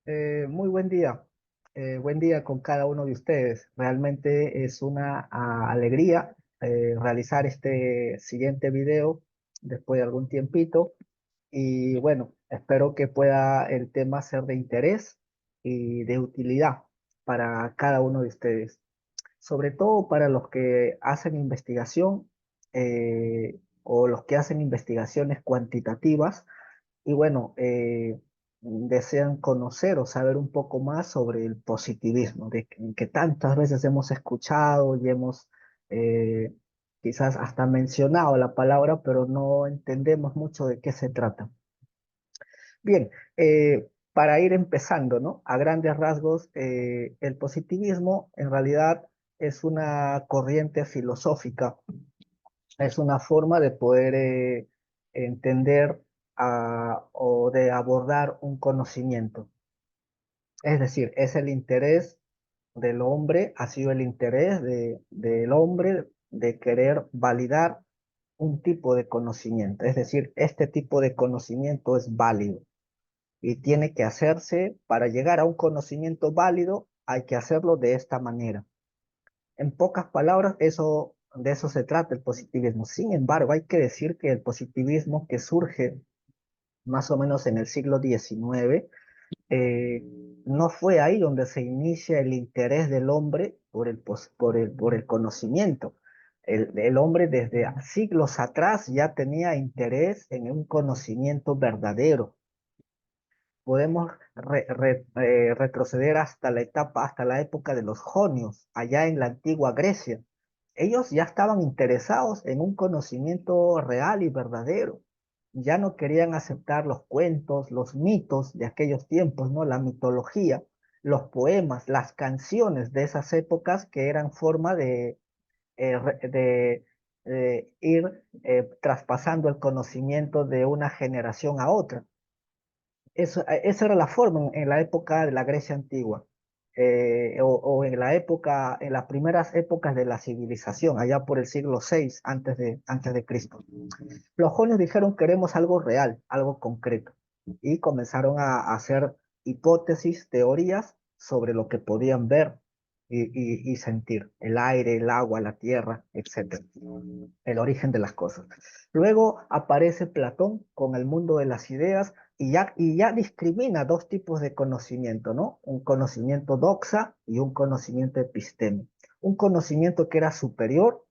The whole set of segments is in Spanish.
Muy buen día con cada uno de ustedes. Realmente es una alegría realizar este siguiente video después de algún tiempito y bueno, espero que pueda el tema ser de interés y de utilidad para cada uno de ustedes, sobre todo para los que hacen investigación o los que hacen investigaciones cuantitativas y bueno, desean conocer o saber un poco más sobre el positivismo, que tantas veces hemos escuchado y hemos eh, quizás hasta mencionado la palabra, pero no entendemos mucho de qué se trata. Bien, para ir empezando, ¿no? A grandes rasgos, el positivismo en realidad es una corriente filosófica, es una forma de poder entender o de abordar un conocimiento. Es decir, es el interés del hombre, ha sido el interés del hombre de querer validar un tipo de conocimiento. Es decir, este tipo de conocimiento es válido y tiene que hacerse, para llegar a un conocimiento válido, hay que hacerlo de esta manera. En pocas palabras, de eso se trata el positivismo. Sin embargo, hay que decir que el positivismo que surge más o menos en el siglo XIX, eh, no fue ahí donde se inicia el interés del hombre por el conocimiento. El hombre desde siglos atrás ya tenía interés en un conocimiento verdadero. Podemos retroceder hasta la época de los jonios, allá en la antigua Grecia. Ellos ya estaban interesados en un conocimiento real y verdadero. Ya no querían aceptar los cuentos, los mitos de aquellos tiempos, ¿no? La mitología, los poemas, las canciones de esas épocas que eran forma eh, re- de, de ir traspasando el conocimiento de una generación a otra. Esa era la forma en la época de la Grecia antigua, o en la época, en las primeras épocas de la civilización, allá por el siglo VI antes de Cristo. Los jonios dijeron queremos algo real, algo concreto, y comenzaron a hacer hipótesis, teorías sobre lo que podían ver y sentir, el aire, el agua, la tierra, etcétera, el origen de las cosas. Luego aparece Platón con el mundo de las ideas y ya discrimina dos tipos de conocimiento, ¿no? Un conocimiento doxa y un conocimiento episteme. Un conocimiento que era superior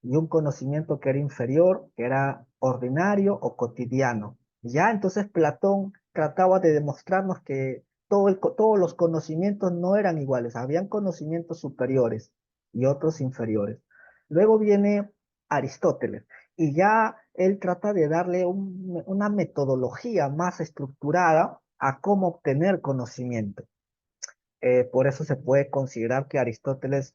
y un conocimiento que era inferior, que era ordinario o cotidiano. Ya entonces Platón trataba de demostrarnos que todos los conocimientos no eran iguales, habían conocimientos superiores y otros inferiores. Luego viene Aristóteles y ya él trata de darle una metodología más estructurada a cómo obtener conocimiento. Por eso se puede considerar que Aristóteles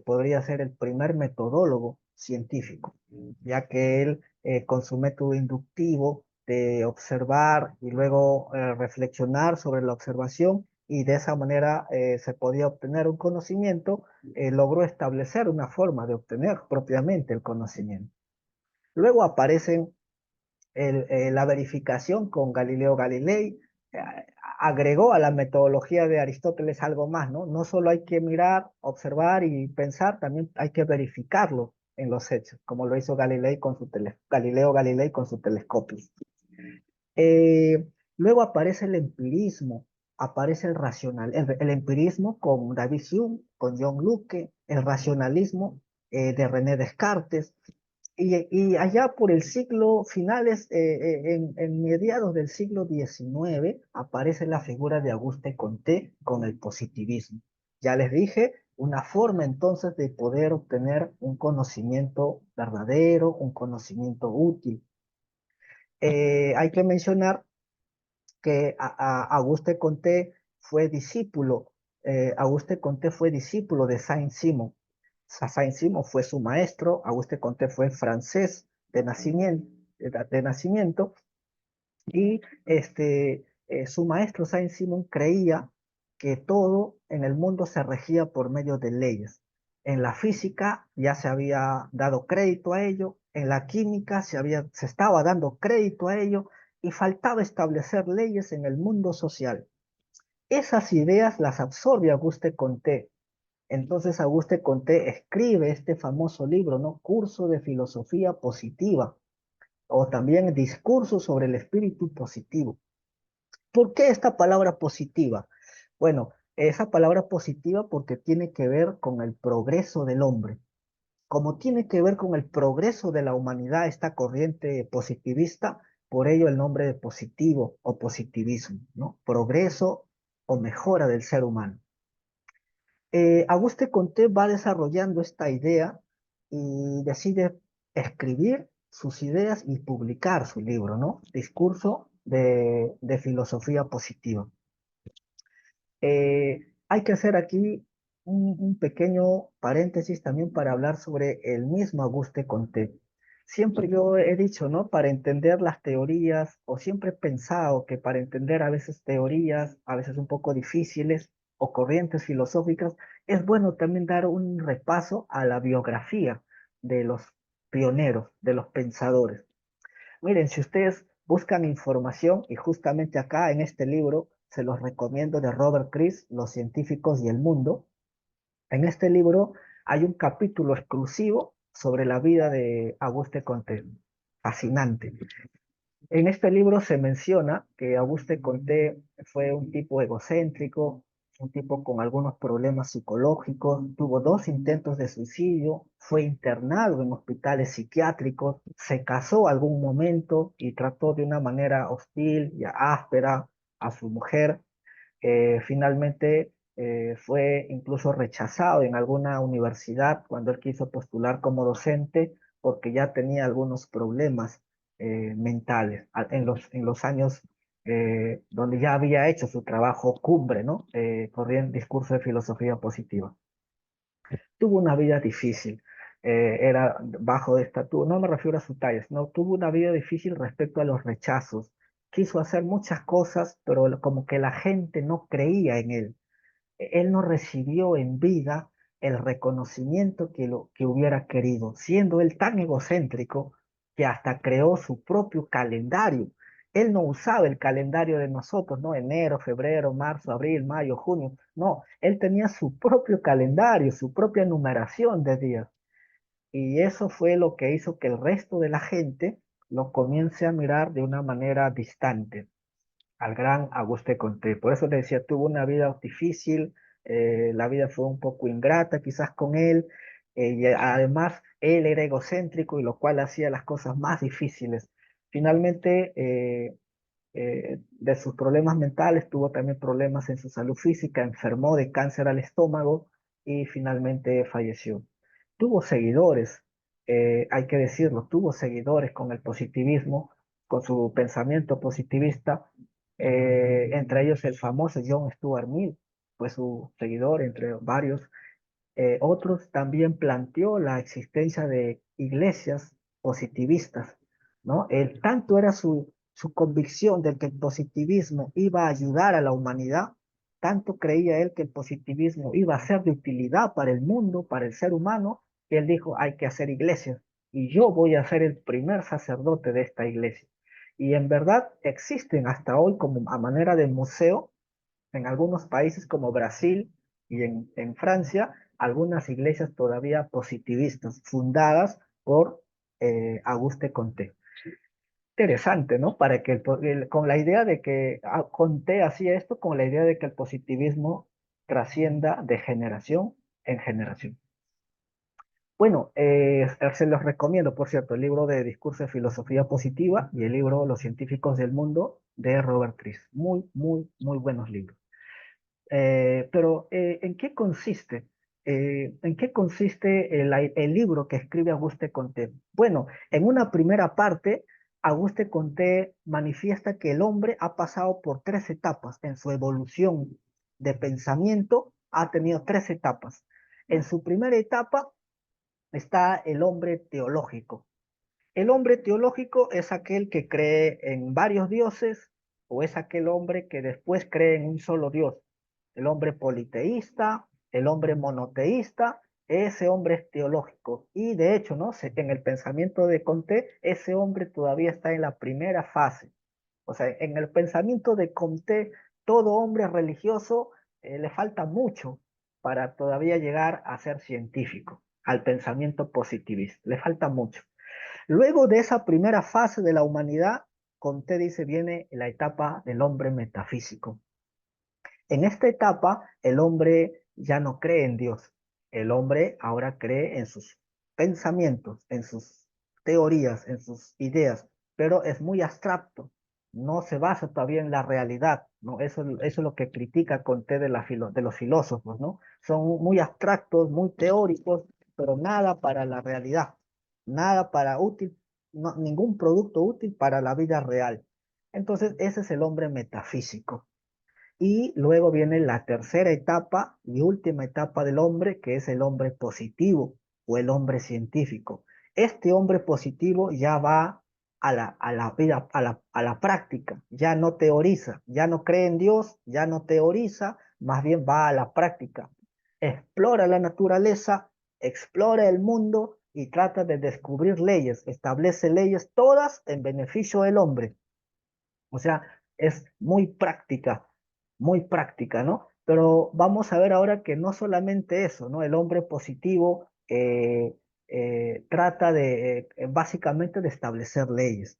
podría ser el primer metodólogo científico, ya que él con su método inductivo de observar y luego reflexionar sobre la observación y de esa manera se podía obtener un conocimiento, logró establecer una forma de obtener propiamente el conocimiento. Luego aparecen la verificación con Galileo Galilei, eh, agregó a la metodología de Aristóteles algo más, ¿no? No solo hay que mirar, observar y pensar, también hay que verificarlo en los hechos, como lo hizo Galileo Galilei con su telescopio. Luego aparece el empirismo, aparece el empirismo con David Hume, con John Locke, el racionalismo de René Descartes, y allá por el siglo finales, en mediados del siglo XIX, aparece la figura de Auguste Comte con el positivismo. Ya les dije, una forma entonces de poder obtener un conocimiento verdadero, un conocimiento útil. Hay que mencionar que Auguste Comte fue discípulo, Auguste Comte fue discípulo de Saint-Simon. Saint-Simon fue su maestro, Auguste Comte fue francés de nacimiento y su maestro Saint-Simon creía que todo en el mundo se regía por medio de leyes. En la física ya se había dado crédito a ello, en la química se estaba dando crédito a ello y faltaba establecer leyes en el mundo social. Esas ideas las absorbe Auguste Comte. Entonces Auguste Comte escribe este famoso libro, ¿no? Curso de filosofía positiva, o también discurso sobre el espíritu positivo. ¿Por qué esta palabra positiva? Bueno, esa palabra positiva porque tiene que ver con el progreso del hombre. Como tiene que ver con el progreso de la humanidad, esta corriente positivista, por ello el nombre de positivo o positivismo, ¿no? Progreso o mejora del ser humano. Auguste Comte va desarrollando esta idea y decide escribir sus ideas y publicar su libro, ¿no? Discurso de filosofía positiva. Hay que hacer aquí un pequeño paréntesis también para hablar sobre el mismo Auguste Comte. Siempre yo he dicho, ¿no? Para entender las teorías, o siempre he pensado que para entender a veces teorías, a veces un poco difíciles, o corrientes filosóficas, es bueno también dar un repaso a la biografía de los pioneros, de los pensadores. Miren, si ustedes buscan información, y justamente acá en este libro se los recomiendo, de Robert Chris, Los científicos y el mundo. En este libro hay un capítulo exclusivo sobre la vida de Auguste Comte. Fascinante. En este libro se menciona que Auguste Comte fue un tipo egocéntrico, un tipo con algunos problemas psicológicos, tuvo dos intentos de suicidio, fue internado en hospitales psiquiátricos, se casó algún momento y trató de una manera hostil y áspera a su mujer. Finalmente fue incluso rechazado en alguna universidad cuando él quiso postular como docente porque ya tenía algunos problemas mentales en los años donde ya había hecho su trabajo cumbre, ¿no? Corriendo discurso de filosofía positiva. Tuvo una vida difícil, era bajo de estatura, no me refiero a su talla, no, tuvo una vida difícil respecto a los rechazos. Quiso hacer muchas cosas, pero como que la gente no creía en él. Él no recibió en vida el reconocimiento que hubiera querido, siendo él tan egocéntrico que hasta creó su propio calendario. Él no usaba el calendario de nosotros, ¿no? Enero, febrero, marzo, abril, mayo, junio. No, él tenía su propio calendario, su propia numeración de días. Y eso fue lo que hizo que el resto de la gente lo comience a mirar de una manera distante al gran Auguste Comte. Por eso le decía, tuvo una vida difícil, la vida fue un poco ingrata quizás con él, y además él era egocéntrico y lo cual hacía las cosas más difíciles. Finalmente, de sus problemas mentales, tuvo también problemas en su salud física, enfermó de cáncer al estómago y finalmente falleció. Tuvo seguidores, hay que decirlo, tuvo seguidores con el positivismo, con su pensamiento positivista, entre ellos el famoso John Stuart Mill, fue su seguidor entre varios. Otros también planteó la existencia de iglesias positivistas, ¿no? Tanto era su convicción de que el positivismo iba a ayudar a la humanidad, tanto creía él que el positivismo iba a ser de utilidad para el mundo, para el ser humano, que él dijo, hay que hacer iglesias, y yo voy a ser el primer sacerdote de esta iglesia. Y en verdad existen hasta hoy como a manera de museo en algunos países como Brasil y en Francia, algunas iglesias todavía positivistas, fundadas por Auguste Comte. Interesante, ¿no? Para que con la idea de que Comte hacía esto, con la idea de que el positivismo trascienda de generación en generación. Bueno, se los recomiendo, por cierto, el libro de Discurso de Filosofía Positiva y el libro Los científicos del mundo de Robert Chris. Muy, muy, muy buenos libros. Pero, ¿en qué consiste? ¿En qué consiste el libro que escribe Auguste Comte? Bueno, en una primera parte, Auguste Comte manifiesta que el hombre ha pasado por tres etapas en su evolución de pensamiento, ha tenido tres etapas. En su primera etapa está el hombre teológico. El hombre teológico es aquel que cree en varios dioses o es aquel hombre que después cree en un solo Dios. El hombre politeísta, el hombre monoteísta, ese hombre es teológico. Y de hecho, ¿no? En el pensamiento de Comte, ese hombre todavía está en la primera fase. O sea, en el pensamiento de Comte, todo hombre religioso le falta mucho para todavía llegar a ser científico, al pensamiento positivista, le falta mucho. Luego de esa primera fase de la humanidad, Comte dice, viene la etapa del hombre metafísico. En esta etapa, el hombre ya no cree en Dios. El hombre ahora cree en sus pensamientos, en sus teorías, en sus ideas, pero es muy abstracto. No se basa todavía en la realidad, ¿no? Eso es lo que critica Comte de los filósofos, ¿no? Son muy abstractos, muy teóricos, pero nada para la realidad, nada para útil, no, ningún producto útil para la vida real. Entonces, ese es el hombre metafísico. Y luego viene la tercera etapa y última etapa del hombre, que es el hombre positivo o el hombre científico. Este hombre positivo ya va a la vida, a la práctica, ya no teoriza, ya no cree en Dios, ya no teoriza, más bien va a la práctica. Explora la naturaleza, explora el mundo y trata de descubrir leyes, establece leyes todas en beneficio del hombre. O sea, es muy práctica, ¿no? Pero vamos a ver ahora que no solamente eso, ¿no? El hombre positivo trata de, básicamente, de establecer leyes,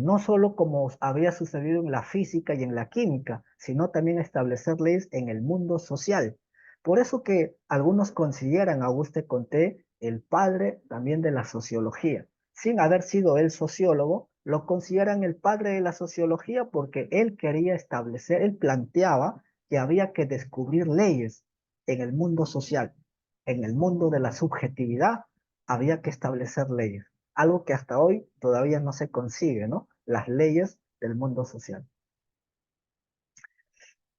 no solo como había sucedido en la física y en la química, sino también establecer leyes en el mundo social. Por eso que algunos consideran a Auguste Comte el padre también de la sociología sin haber sido él sociólogo, lo consideran el padre de la sociología porque él quería establecer, él planteaba que había que descubrir leyes en el mundo social, en el mundo de la subjetividad, había que establecer leyes, algo que hasta hoy todavía no se consigue, ¿no? Las leyes del mundo social.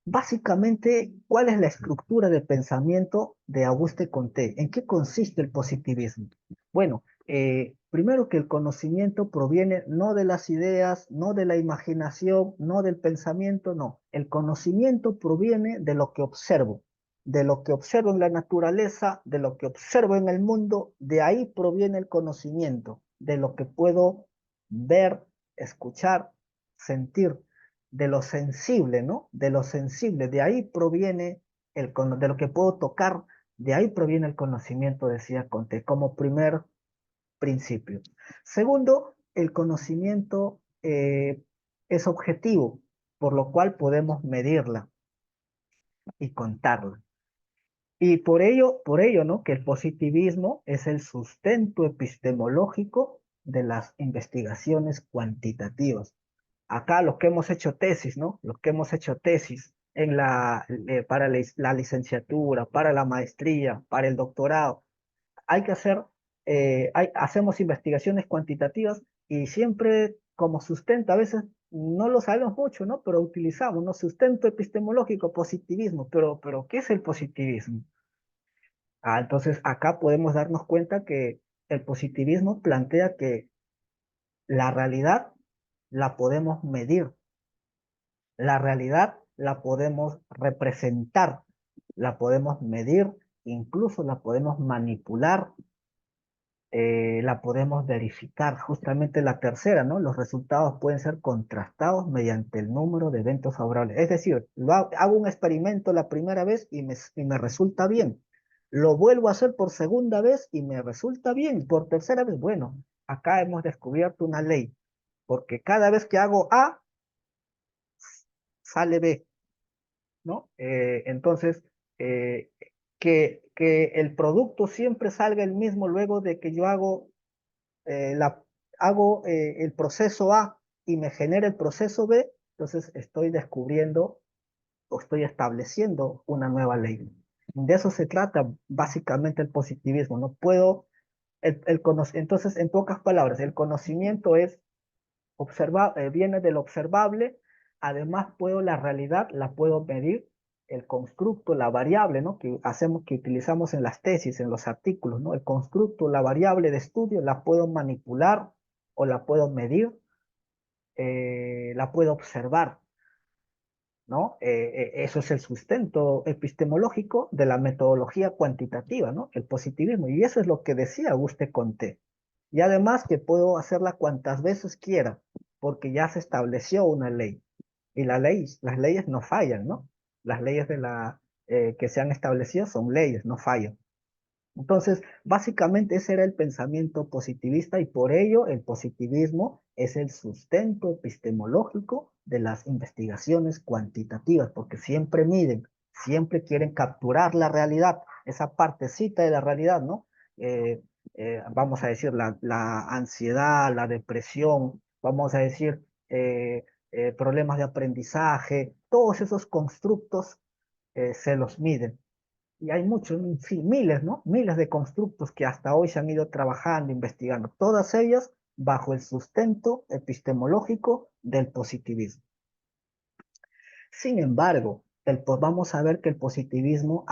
Básicamente, ¿cuál es la estructura de pensamiento de Auguste Comte? ¿En qué consiste el positivismo? Bueno, primero que el conocimiento proviene no de las ideas, no de la imaginación, no del pensamiento, no. El conocimiento proviene de lo que observo en la naturaleza, de lo que observo en el mundo, de ahí proviene el conocimiento, de lo que puedo ver, escuchar, sentir de lo sensible, ¿no? De lo sensible, de ahí proviene de lo que puedo tocar, de ahí proviene el conocimiento, decía Conte, como primer principio. Segundo, el conocimiento es objetivo, por lo cual podemos medirla y contarla. Y por ello, ¿no? Que el positivismo es el sustento epistemológico de las investigaciones cuantitativas. Acá los que hemos hecho tesis, ¿no? Los que hemos hecho tesis para la licenciatura, para la maestría, para el doctorado, hay que hacer, hacemos investigaciones cuantitativas y siempre como sustento, a veces no lo sabemos mucho, ¿no? Pero utilizamos, ¿no? Sustento epistemológico, positivismo, pero ¿qué es el positivismo? Entonces acá podemos darnos cuenta que el positivismo plantea que la realidad la podemos medir, la realidad la podemos representar, la podemos medir, incluso la podemos manipular, la podemos verificar. Justamente la tercera, ¿no? Los resultados pueden ser contrastados mediante el número de eventos favorables. Es decir, hago un experimento la primera vez y me resulta bien. Lo vuelvo a hacer por segunda vez y me resulta bien. Por tercera vez, bueno, acá hemos descubierto una ley, porque cada vez que hago A, sale B. ¿No? Entonces, eh, que el producto siempre salga el mismo luego de que yo hago el proceso A y me genera el proceso B, entonces estoy descubriendo o estoy estableciendo una nueva ley. De eso se trata básicamente el positivismo. No puedo, entonces, en pocas palabras, el conocimiento es viene del observable, además puedo la realidad, la puedo medir, el constructo, la variable, ¿no? Que utilizamos en las tesis, en los artículos, ¿no? El constructo, la variable de estudio, la puedo manipular o la puedo medir, la puedo observar, ¿no? Eso es el sustento epistemológico de la metodología cuantitativa, ¿no? El positivismo. Y eso es lo que decía Auguste Comte. Y además que puedo hacerla cuantas veces quiera, porque ya se estableció una ley. Y las leyes no fallan, ¿no? Las leyes que se han establecido son leyes, no fallan. Entonces, básicamente ese era el pensamiento positivista y por ello el positivismo es el sustento epistemológico de las investigaciones cuantitativas, porque siempre miden, siempre quieren capturar la realidad, esa partecita de la realidad, ¿no? Eh, vamos a decir la ansiedad, la depresión, vamos a decir problemas de aprendizaje, todos esos constructos se los miden y hay muchos, en fin, miles, ¿no? Miles de constructos que hasta hoy se han ido trabajando, investigando, todas ellas bajo el sustento epistemológico del positivismo. Sin embargo, vamos a ver que el positivismo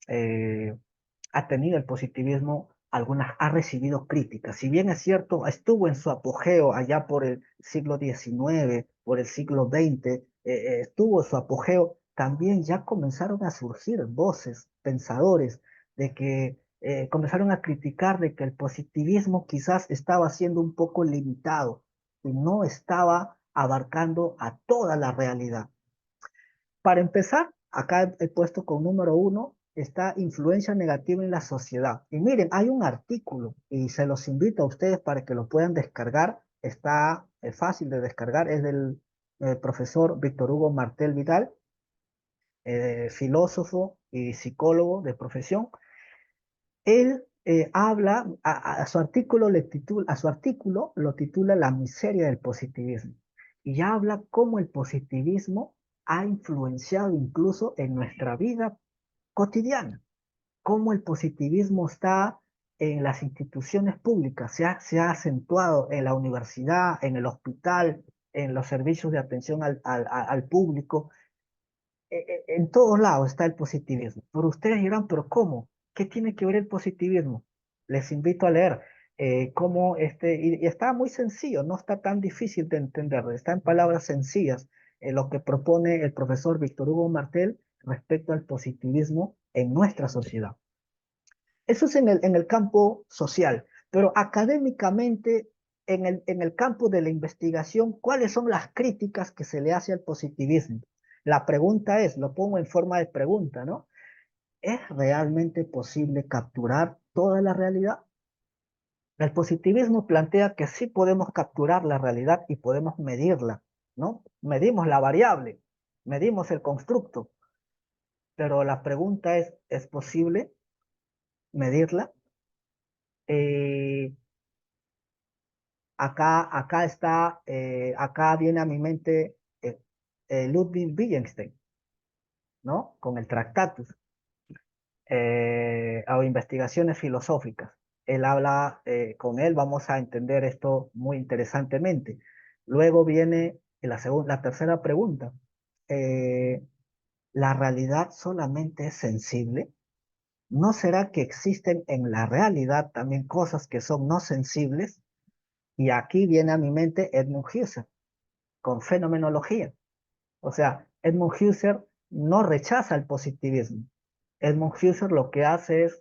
eh, el positivismo ha recibido críticas. Si bien es cierto, estuvo en su apogeo allá por el siglo XIX, por el siglo XX, estuvo en su apogeo, también ya comenzaron a surgir voces, pensadores, de que comenzaron a criticar de que el positivismo quizás estaba siendo un poco limitado y no estaba abarcando a toda la realidad. Para empezar, acá he puesto con número uno, está influencia negativa en la sociedad. Y miren, hay un artículo y se los invito a ustedes para que lo puedan descargar. Está fácil de descargar, es del profesor Víctor Hugo Martel Vidal, filósofo y psicólogo de profesión. Él habla, a su artículo a su artículo lo titula La miseria del positivismo y habla cómo el positivismo ha influenciado incluso en nuestra vida cotidiana, cómo el positivismo está en las instituciones públicas, se ha acentuado en la universidad, en el hospital, en los servicios de atención al público, en todos lados está el positivismo. Pero ustedes dirán, pero ¿cómo? ¿Qué tiene que ver el positivismo? Les invito a leer y está muy sencillo, no está tan difícil de entender, está en palabras sencillas lo que propone el profesor Víctor Hugo Martel respecto al positivismo en nuestra sociedad. Eso es en el campo social, pero académicamente, en el campo de la investigación, ¿cuáles son las críticas que se le hace al positivismo? La pregunta es, lo pongo en forma de pregunta, ¿no? ¿Es realmente posible capturar toda la realidad? El positivismo plantea que sí podemos capturar la realidad y podemos medirla, ¿no? Medimos la variable, medimos el constructo, pero la pregunta ¿es posible medirla? Eh, acá viene a mi mente Ludwig Wittgenstein, ¿no? Con el Tractatus, o investigaciones filosóficas. Él habla, con él vamos a entender esto muy interesantemente. Luego viene la tercera pregunta. Eh, ¿La realidad solamente es sensible? ¿No será que existen en la realidad también cosas que son no sensibles? Y aquí viene a mi mente Edmund Husserl con fenomenología. O sea, Edmund Husserl no rechaza el positivismo. Edmund Husserl lo que hace es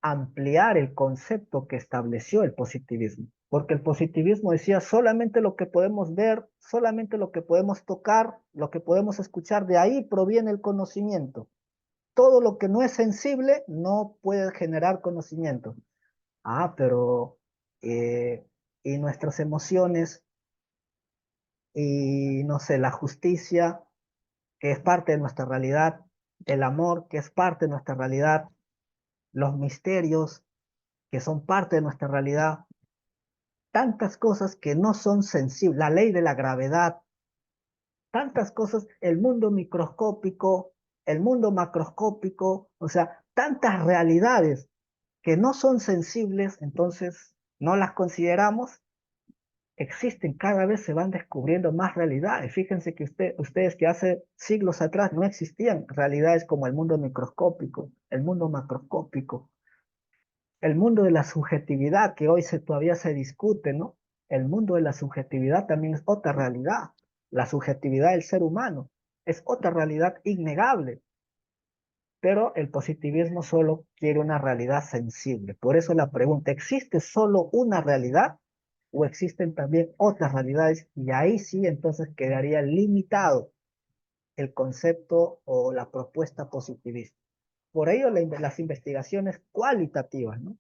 ampliar el concepto que estableció el positivismo, porque el positivismo decía solamente lo que podemos ver, solamente lo que podemos tocar, lo que podemos escuchar, de ahí proviene el conocimiento. Todo lo que no es sensible no puede generar conocimiento. Ah, pero y nuestras emociones y no sé, la justicia que es parte de nuestra realidad, el amor, que es parte de nuestra realidad, los misterios, que son parte de nuestra realidad, tantas cosas que no son sensibles, la ley de la gravedad, tantas cosas, el mundo microscópico, el mundo macroscópico, o sea, tantas realidades que no son sensibles, entonces no las consideramos existen, cada vez se van descubriendo más realidades. Fíjense que ustedes que hace siglos atrás no existían realidades como el mundo microscópico, el mundo macroscópico, el mundo de la subjetividad que hoy todavía se discute, ¿no? El mundo de la subjetividad también es otra realidad. La subjetividad del ser humano es otra realidad innegable, pero el positivismo solo quiere una realidad sensible. Por eso la pregunta, ¿existe solo una realidad? o existen también otras realidades, y ahí sí entonces quedaría limitado el concepto o la propuesta positivista. Por ello, las investigaciones cualitativas, ¿no?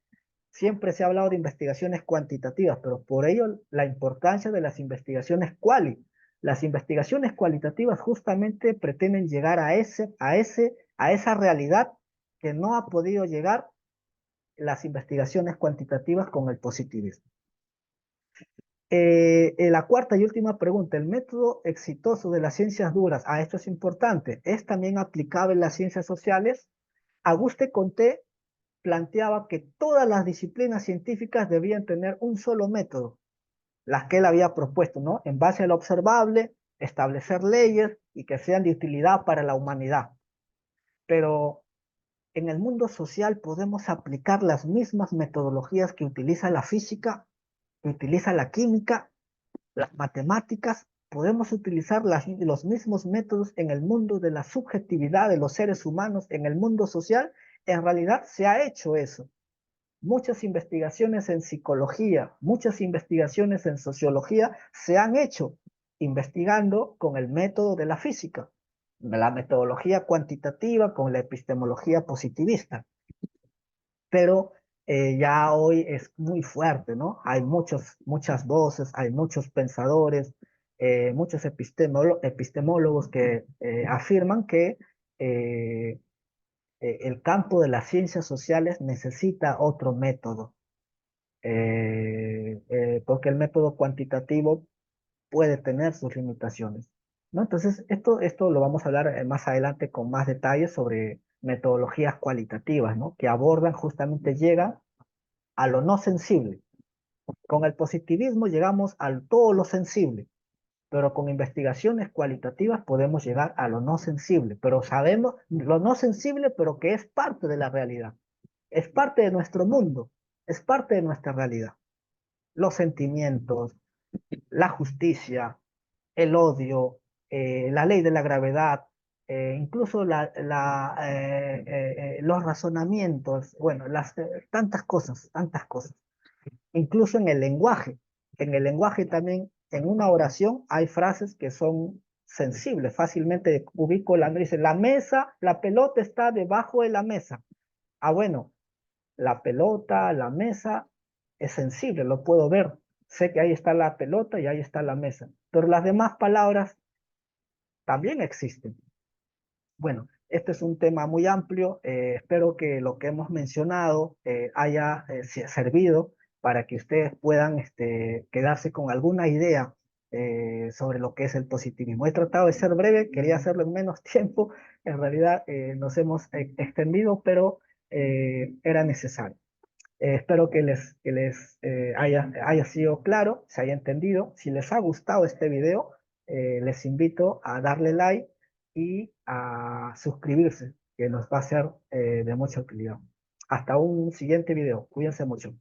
Siempre se ha hablado de investigaciones cuantitativas, pero por ello la importancia de las investigaciones quali. Las investigaciones cualitativas justamente pretenden llegar a esa realidad que no ha podido llegar las investigaciones cuantitativas con el positivismo. La cuarta y última pregunta, el método exitoso de las ciencias duras, esto es importante, ¿es también aplicable en las ciencias sociales? Auguste Comte planteaba que todas las disciplinas científicas debían tener un solo método, las que él había propuesto, ¿no? En base a lo observable, establecer leyes y que sean de utilidad para la humanidad. Pero en el mundo social podemos aplicar las mismas metodologías que utiliza la física, que utiliza la química, las matemáticas, podemos utilizar los mismos métodos en el mundo de la subjetividad de los seres humanos, en el mundo social. En realidad se ha hecho eso. Muchas investigaciones en psicología, muchas investigaciones en sociología se han hecho investigando con el método de la física, la metodología cuantitativa con la epistemología positivista. Pero ya hoy es muy fuerte, ¿no? Hay muchas voces, hay muchos pensadores, muchos epistemólogos que afirman que eh, el campo de las ciencias sociales necesita otro método, porque el método cuantitativo puede tener sus limitaciones, ¿no? Entonces, esto lo vamos a hablar más adelante con más detalles sobre metodologías cualitativas, ¿no? Que abordan justamente, llegan a lo no sensible. Con el positivismo llegamos al todo lo sensible, pero con investigaciones cualitativas podemos llegar a lo no sensible, pero sabemos lo no sensible, pero que es parte de la realidad, es parte de nuestro mundo, es parte de nuestra realidad. Los sentimientos, la justicia, el odio, la ley de la gravedad, incluso los razonamientos, bueno, tantas cosas, tantas cosas. Incluso en el lenguaje. En el lenguaje también, en una oración, hay frases que son sensibles. Fácilmente ubico dice, la mesa, la pelota está debajo de la mesa. Bueno, la pelota, la mesa, es sensible, lo puedo ver. Sé que ahí está la pelota y ahí está la mesa. Pero las demás palabras también existen. Bueno, este es un tema muy amplio. Espero que lo que hemos mencionado haya servido para que ustedes puedan quedarse con alguna idea sobre lo que es el positivismo. He tratado de ser breve, quería hacerlo en menos tiempo. En realidad nos hemos extendido, pero era necesario. Espero que les haya sido claro, se haya entendido. Si les ha gustado este video, les invito a darle like y a suscribirse, que nos va a ser de mucha utilidad. Hasta un siguiente video. Cuídense mucho.